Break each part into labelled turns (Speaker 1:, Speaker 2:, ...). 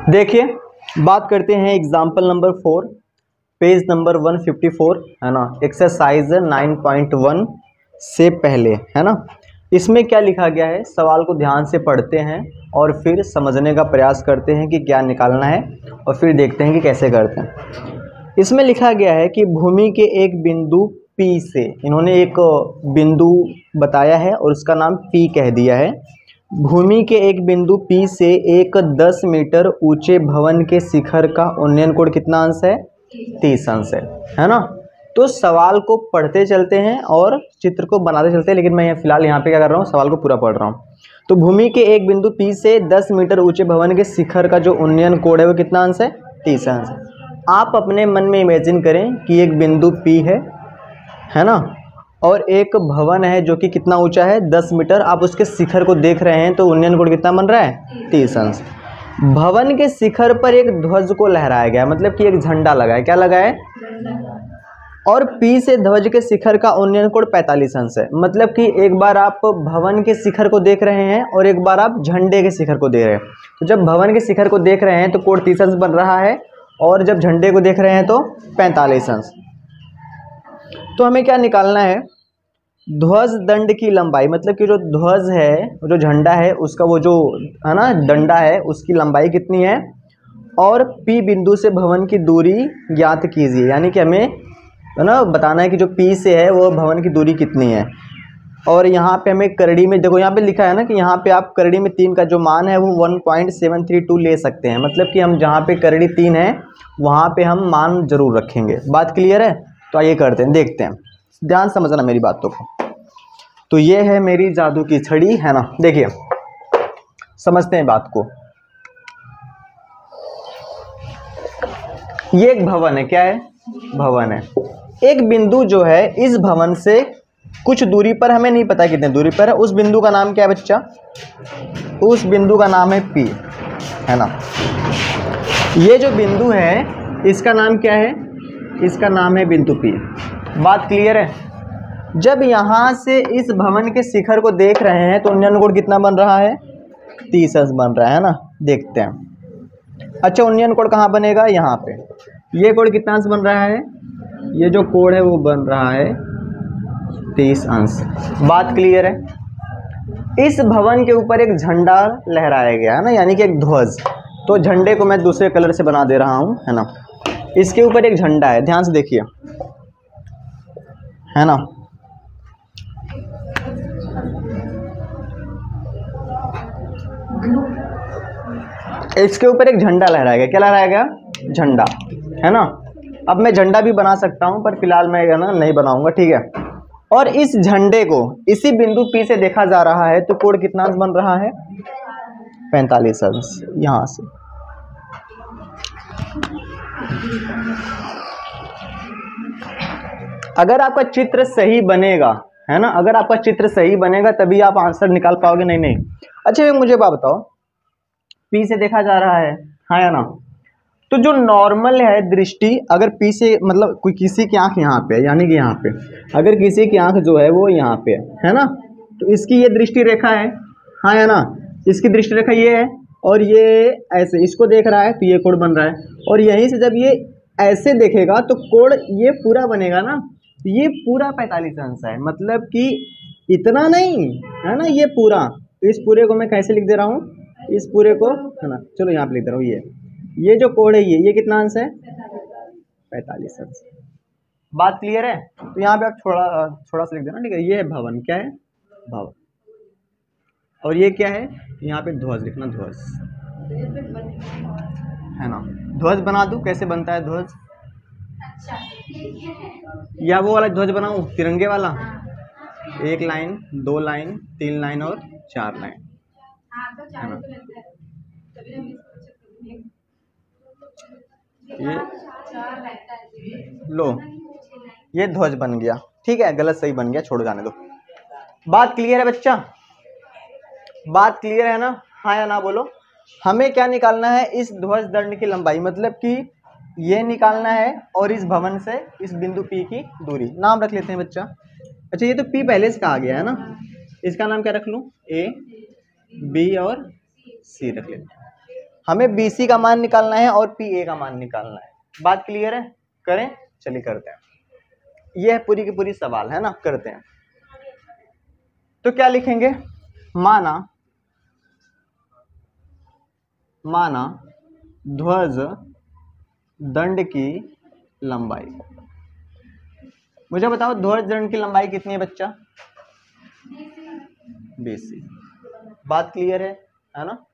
Speaker 1: देखिए बात करते हैं एग्जाम्पल नंबर 4, पेज नंबर 154 है ना, एक्सरसाइज 9.1 से पहले है ना। इसमें क्या लिखा गया है, सवाल को ध्यान से पढ़ते हैं और फिर समझने का प्रयास करते हैं कि क्या निकालना है और फिर देखते हैं कि कैसे करते हैं। इसमें लिखा गया है कि भूमि के एक बिंदु P से, इन्होंने एक बिंदु बताया है और उसका नाम P कह दिया है। भूमि के एक बिंदु P से एक 10 मीटर ऊंचे भवन के शिखर का उन्नयन कोण कितना अंश है, 30 अंश है ना। तो सवाल को पढ़ते चलते हैं और चित्र को बनाते चलते हैं, लेकिन मैं फिलहाल यहाँ पे क्या कर रहा हूँ, सवाल को पूरा पढ़ रहा हूँ। तो भूमि के एक बिंदु P से 10 मीटर ऊंचे भवन के शिखर का जो उन्नयन कोण है वो कितना अंश है, 30 अंश है। आप अपने मन में इमेजिन करें कि एक बिंदु P है ना, और एक भवन है जो कि कितना ऊंचा है, 10 मीटर। आप उसके शिखर को देख रहे हैं तो उन्नयन कोण कितना बन रहा है, 30 अंश। भवन के शिखर पर एक ध्वज को लहराया गया, मतलब कि एक झंडा लगा है, क्या लगा है, और P से ध्वज के शिखर का उन्नयन कोण 45 अंश है। मतलब कि एक बार आप भवन के शिखर को देख रहे हैं और एक बार आप झंडे के शिखर को देख रहे हैं। तो जब भवन के शिखर को देख रहे हैं तो कोण 30 अंश बन रहा है, और जब झंडे को देख रहे हैं तो 45 अंश। तो हमें क्या निकालना है, ध्वज दंड की लंबाई, मतलब कि जो ध्वज है, जो झंडा है, उसका वो जो है ना डंडा है, उसकी लंबाई कितनी है, और P बिंदु से भवन की दूरी ज्ञात कीजिए। यानी कि हमें है ना बताना है कि जो P से है वो भवन की दूरी कितनी है। और यहाँ पे हमें करड़ी में, देखो यहाँ पे लिखा है ना कि यहाँ पे आप करड़ी में 3 का जो मान है वो 1.732 ले सकते हैं। मतलब कि हम जहाँ पे करड़ी 3 है वहाँ पे हम मान जरूर रखेंगे। बात क्लियर है? तो आइए करते हैं, देखते हैं, ध्यान समझना मेरी बातों को। तो ये है मेरी जादू की छड़ी है ना। देखिए समझते हैं बात को। ये एक भवन है, क्या है, भवन है। एक बिंदु जो है इस भवन से कुछ दूरी पर, हमें नहीं पता कितने दूरी पर है, उस बिंदु का नाम क्या है बच्चा, उस बिंदु का नाम है P है ना। ये जो बिंदु है इसका नाम क्या है, इसका नाम है बिंदु P। बात क्लियर है? जब यहाँ से इस भवन के शिखर को देख रहे हैं तो उन्नयन कोण कितना बन रहा है, 30 अंश बन रहा है ना। देखते हैं। अच्छा उन्नयन कोण कहाँ बनेगा, यहाँ पे। ये कोण कितना अंश बन रहा है, ये जो कोण है वो बन रहा है 30 अंश। बात क्लियर है? इस भवन के ऊपर एक झंडा लहराया गया है ना, यानी कि एक ध्वज। तो झंडे को मैं दूसरे कलर से बना दे रहा हूँ है ना। इसके ऊपर एक झंडा है, ध्यान से देखिए है ना। इसके ऊपर एक झंडा लहराया गया, क्या लहराया गया, झंडा है ना। अब मैं झंडा भी बना सकता हूं पर फिलहाल मैं है ना नहीं बनाऊंगा, ठीक है। और इस झंडे को इसी बिंदु P से देखा जा रहा है तो कोण कितना अंश बन रहा है, 45 अंश। यहां से अगर आपका चित्र सही बनेगा है ना, अगर आपका चित्र सही बनेगा तभी आप आंसर निकाल पाओगे, नहीं नहीं। अच्छा मुझे बात बताओ, P से देखा जा रहा है, हाँ या ना। तो जो नॉर्मल है दृष्टि, अगर P से मतलब कोई किसी की आंख यहाँ पे है, यानी कि यहाँ पे अगर किसी की आंख जो है वो यहाँ पे है ना, तो इसकी ये दृष्टि रेखा है, हाँ या ना। इसकी दृष्टि रेखा ये है और ये ऐसे इसको देख रहा है तो ये कोण बन रहा है। और यहीं से जब ये ऐसे देखेगा तो कोण ये पूरा बनेगा ना, ये पूरा 45 अंश है। मतलब कि इतना नहीं है ना, ये पूरा। इस पूरे को मैं कैसे लिख दे रहा हूँ, इस पूरे को है ना, चलो यहाँ पे लिख दे रहा हूँ। ये जो कोण है ये कितना अंश है, 45 अंश। बात क्लियर है? तो यहाँ पे आप थोड़ा सा लिख देना, ठीक है। ये है भवन, क्या है, भवन। और ये क्या है, यहाँ पे ध्वज लिखना, ध्वज है ना। ध्वज बना दूं, कैसे बनता है ध्वज, या वो वाला ध्वज बनाऊं तिरंगे वाला, 1 लाइन 2 लाइन 3 लाइन और 4 लाइन है ना। ये लो, ये ध्वज बन गया, ठीक है। गलत सही बन गया, छोड़ जाने दो। बात क्लियर है बच्चा, बात क्लियर है ना, हाँ या ना बोलो। हमें क्या निकालना है, इस ध्वज दंड की लंबाई, मतलब कि ये निकालना है, और इस भवन से इस बिंदु P की दूरी। नाम रख लेते हैं बच्चा। अच्छा ये तो P पहले से कहा गया है ना, इसका नाम क्या रख लूं, A B और C रख लेते हैं। हमें BC का मान निकालना है और PA का मान निकालना है। बात क्लियर है? करें, चलिए करते हैं। यह है पूरी की पूरी सवाल, है ना, करते हैं। तो क्या लिखेंगे, माना ध्वज दंड की लंबाई। मुझे बताओ ध्वज दंड की लंबाई कितनी है बच्चा? BC। बात क्लियर है ना?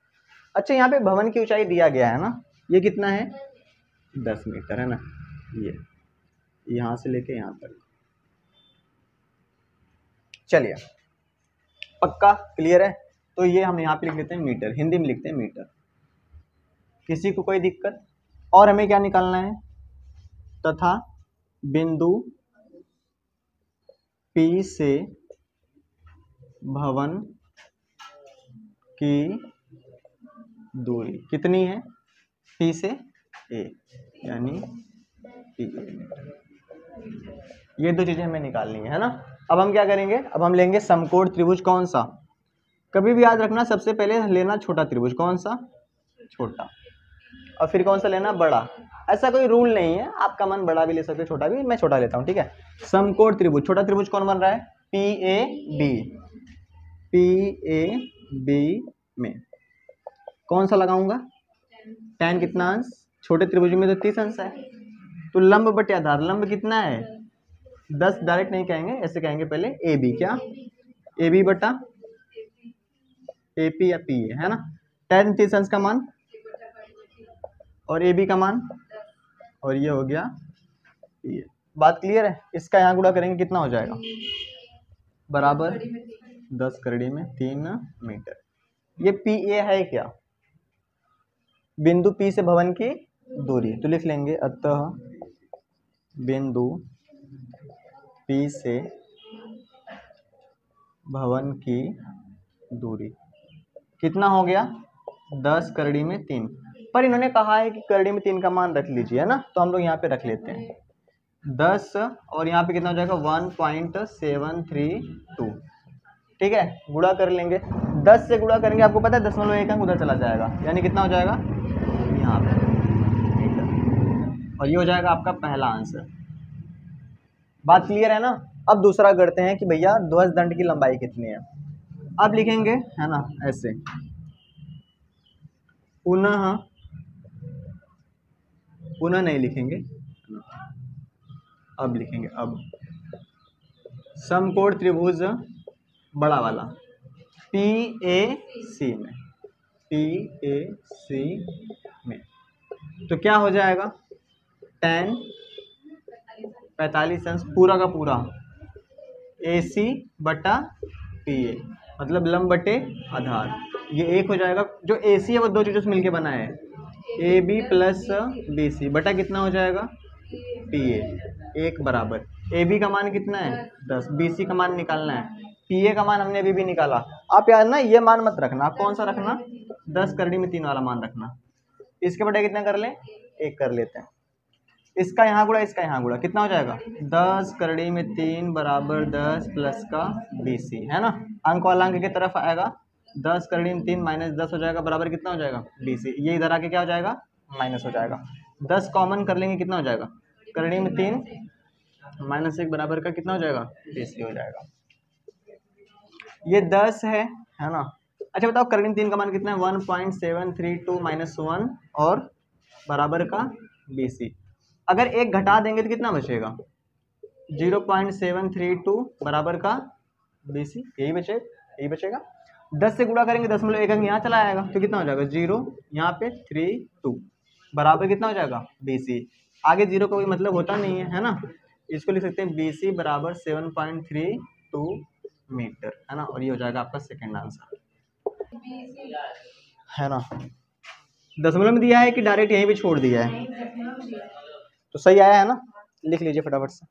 Speaker 1: अच्छा, यहाँ पे भवन की ऊंचाई दिया गया है ना, ये कितना है? 10 मीटर, है ना। ये यहां से लेके यहां तक। चलिए, पक्का क्लियर है? तो ये हम यहाँ पे लिख लेते हैं मीटर, हिंदी में लिखते हैं मीटर। किसी को कोई दिक्कत? और हमें क्या निकालना है? तथा बिंदु P से भवन की दूरी कितनी है? P से A, यानी PA मीटर। ये दो चीजें हमें निकालनी है ना। अब हम क्या करेंगे, अब हम लेंगे समकोण त्रिभुज। कौन सा? कभी भी याद रखना, सबसे पहले लेना छोटा त्रिभुज। कौन सा? छोटा। और फिर कौन सा लेना? बड़ा। ऐसा कोई रूल नहीं है, आपका मन बड़ा भी ले सकते, छोटा भी। मैं छोटा लेता हूँ, ठीक है। समकोण त्रिभुज, छोटा त्रिभुज कौन बन रहा है? PAB। PAB में कौन सा लगाऊंगा? tan कितना अंश? छोटे त्रिभुज में तो 30 अंश है। तो लंब बटे आधार, लंब कितना है? 10। डायरेक्ट नहीं कहेंगे, ऐसे कहेंगे पहले AB। क्या? AB बटा AP या PA, है ना। tan 30 अंश का मान और AB का मान, और ये हो गया PA। बात क्लियर है? इसका यहाँ गुणा करेंगे, कितना हो जाएगा? बराबर 10 करड़ी में 3 मीटर। ये PA है क्या? बिंदु P से भवन की दूरी। तो लिख लेंगे, अतः बिंदु P से भवन की दूरी कितना हो गया? 10 करड़ी में 3। पर इन्होंने कहा है कि करड़ी में 3 का मान रख लीजिए, है ना। तो हम लोग यहाँ पे रख लेते हैं 10, और यहाँ पे कितना हो जाएगा? 1.732। ठीक है, गुणा कर लेंगे। 10 से गुणा करेंगे, आपको पता है 0.1 अंक उधर चला जाएगा, यानी कितना हो जाएगा? यहाँ पे मीटर। और ये हो जाएगा आपका पहला आंसर। बात क्लियर है ना। अब दूसरा करते हैं कि भैया ध्वज दंड की लंबाई कितनी है। अब लिखेंगे, है ना, ऐसे। पुनः नहीं लिखेंगे, अब लिखेंगे। अब समकोण त्रिभुज बड़ा वाला PAC में तो क्या हो जाएगा? tan 45 अंश पूरा का पूरा AC बटा PA, मतलब लंब बटे आधार। ये एक हो जाएगा, जो AC है वो दो चीजों से मिलके बना है, AB प्लस BC बटा कितना हो जाएगा? PA। एक बराबर AB का मान कितना है? 10। BC का मान निकालना है। PA का मान हमने अभी भी निकाला। आप याद ना, ये मान मत रखना। आप कौन सा रखना? 10 करड़ी में 3 वाला मान रखना। इसके बटे कितना कर लें? 1 कर लेते हैं। इसका यहाँ गुणा, इसका यहाँ गुणा, कितना हो जाएगा? 10 करड़ी में 3 बराबर 10 प्लस का BC, है ना। अंक वाला अंक की तरफ आएगा, 10 करड़ी में 3 माइनस 10 हो जाएगा, बराबर कितना हो जाएगा? BC। ये इधर आके क्या हो जाएगा? माइनस हो जाएगा। 10 कॉमन कर लेंगे, कितना हो जाएगा? करड़ी में 3 माइनस 1 बराबर का कितना हो जाएगा? BC हो जाएगा। ये 10 है ना। अच्छा बताओ, करड़ी में 3 का मान कितना है? 1.732 माइनस 1 और बराबर का BC। अगर एक घटा देंगे तो कितना बचेगा? 0.732 बराबर का BC, यही बचेगा। 10 से गुणा करेंगे, 10.1 अंक यहाँ चला आएगा, तो कितना हो जाएगा? 0 यहाँ पे 32 बराबर कितना हो जाएगा? BC। आगे 0 का कोई मतलब होता नहीं है ना। इसको लिख सकते हैं BC बराबर 7.32 मीटर, है ना। और ये हो जाएगा आपका सेकेंड आंसर, है ना। दशमलव में दिया है कि डायरेक्ट यहीं पे छोड़ दिया है? तो सही आया है ना। लिख लीजिए फटाफट से।